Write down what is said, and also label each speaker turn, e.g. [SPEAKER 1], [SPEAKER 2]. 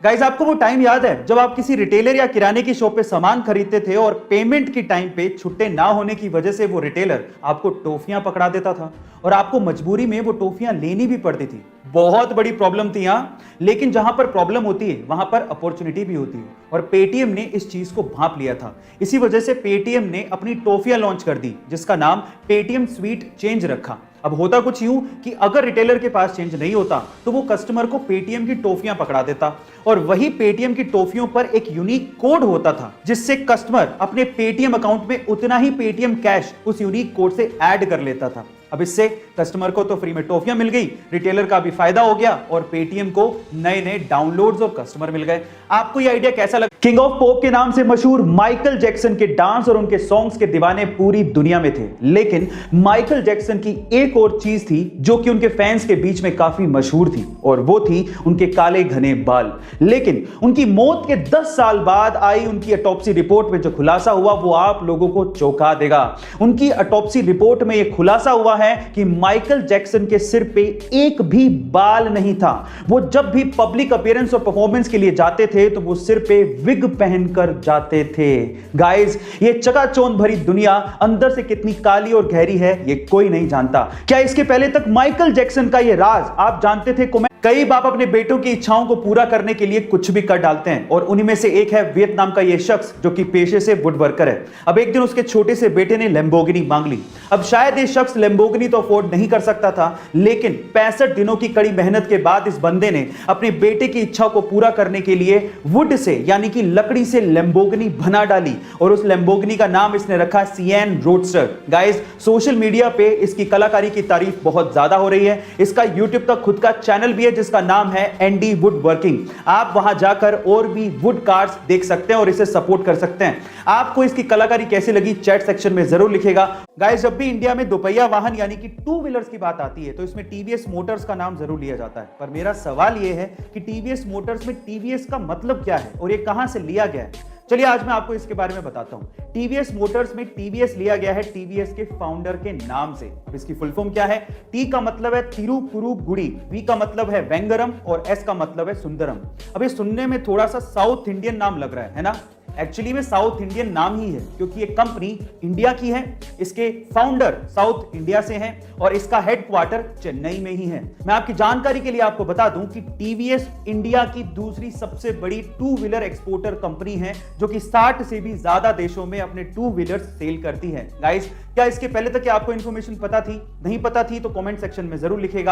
[SPEAKER 1] Guys, आपको वो time याद है जब आप किसी रिटेलर या किराने की शॉप पे सामान खरीदते थे और पेमेंट की टाइम पे छुट्टे ना होने की वजह से वो रिटेलर आपको टॉफियां पकड़ा देता था और आपको मजबूरी में वो टॉफियां लेनी भी पड़ती थी। बहुत बड़ी प्रॉब्लम थी यहां, लेकिन जहां पर प्रॉब्लम होती है वहां पर अपॉर्चुनिटी भी होती है और पेटीएम ने इस चीज को भांप लिया था। इसी वजह से पेटीएम ने अपनी टॉफियां लॉन्च कर दी जिसका नाम पेटीएम स्वीट चेंज रखा। अब होता कुछ यूं कि अगर रिटेलर के पास चेंज नहीं होता तो वो कस्टमर को पेटीएम की टॉफियां पकड़ा देता और वही पेटीएम की टॉफियों पर एक यूनिक कोड होता था जिससे कस्टमर अपने पेटीएम अकाउंट में उतना ही पेटीएम कैश उस यूनिक कोड से ऐड कर लेता था। अब इससे कस्टमर को तो फ्री में टॉफियां मिल गई, रिटेलर का भी फायदा हो गया और पेटीएम को नए नए डाउनलोड्स और कस्टमर मिल गए। आपको यह आइडिया कैसा लगा? किंग ऑफ पॉप के नाम से मशहूर माइकल जैक्सन के डांस और उनके सॉन्ग्स के दीवाने पूरी दुनिया में थे, लेकिन माइकल जैक्सन की एक और चीज थी जो कि उनके फैंस के बीच में काफी मशहूर थी और वो थी उनके काले घने बाल। लेकिन उनकी मौत के 10 साल बाद आई उनकी ऑटोप्सी रिपोर्ट में जो खुलासा हुआ वो आप लोगों को चौंका देगा। उनकी ऑटोप्सी रिपोर्ट में यह खुलासा हुआ है कि माइकल जैक्सन के सिर पे एक भी बाल नहीं था। वो जब भी पब्लिक अपीयरेंस और परफॉर्मेंस के लिए जाते थे तो वो सिर पे विग पहनकर जाते थे। गाइस, ये चकाचौंध भरी दुनिया अंदर से कितनी काली और गहरी है ये कोई नहीं जानता। क्या इसके पहले तक माइकल जैक्सन का ये राज आप जानते थे? कई बाप अपने बेटों की इच्छाओं को पूरा करने के लिए कुछ भी कर डालते हैं और उन्हीं में से एक है वियतनाम का ये शख्स जो कि पेशे से वुड वर्कर है। अब एक दिन उसके छोटे से बेटे ने लैम्बोर्गिनी मांग ली। अब शायद ये शख्स लैम्बोर्गिनी तो अफोर्ड नहीं कर सकता था, लेकिन 65 दिनों की कड़ी मेहनत के बाद इस बंदे ने अपने बेटे की इच्छा को पूरा करने के लिए वुड से यानी कि लकड़ी से लैम्बोर्गिनी बना डाली और उस लैम्बोर्गिनी का नाम इसने रखा सिएन रोडस्टर। गाइस, सोशल मीडिया पे इसकी कलाकारी की तारीफ बहुत ज्यादा हो रही है। इसका यूट्यूब तक खुद का चैनल भी है जिसका नाम है एंडी वुड वर्किंग। आप वहां जाकर और भी वुड कार्स देख सकते हैं और इसे सपोर्ट कर सकते हैं। आपको इसकी कलाकारी कैसी लगी चैट सेक्शन में जरूर लिखेगा। गाइस, जब भी इंडिया में दोपहिया वाहन यानी कि टू व्हीलर्स की बात आती है तो इसमें टीवीएस मोटर्स का नाम जरूर लिया जाता है, पर मेरा सवाल यह है कि टीवीएस मोटर्स में टीवीएस का मतलब क्या है और ये कहां से लिया गया है? चलिए आज मैं आपको इसके बारे में बताता हूं। टीवीएस मोटर्स में टीवीएस लिया गया है टीवीएस के फाउंडर के नाम से। अब इसकी फुल फॉर्म क्या है? टी का मतलब है तिरुपुरुगुड़ी, वी का मतलब है वेंगरम और एस का मतलब है सुंदरम। अब ये सुनने में थोड़ा सा साउथ इंडियन नाम लग रहा है ना? एक्चुअली में साउथ इंडियन नाम ही है क्योंकि ये कंपनी इंडिया की है, इसके फाउंडर साउथ इंडिया से हैं और इसका हेडक्वार्टर चेन्नई में ही है। मैं आपकी जानकारी के लिए आपको बता दूं कि टीवीएस इंडिया की दूसरी सबसे बड़ी टू व्हीलर एक्सपोर्टर कंपनी है जो कि 60 से भी ज्यादा देशों में अपने टू व्हीलर सेल करती है। गाइस, क्या इसके पहले तक आपको इंफॉर्मेशन पता थी? नहीं पता थी तो कमेंट सेक्शन में जरूर लिखेगा।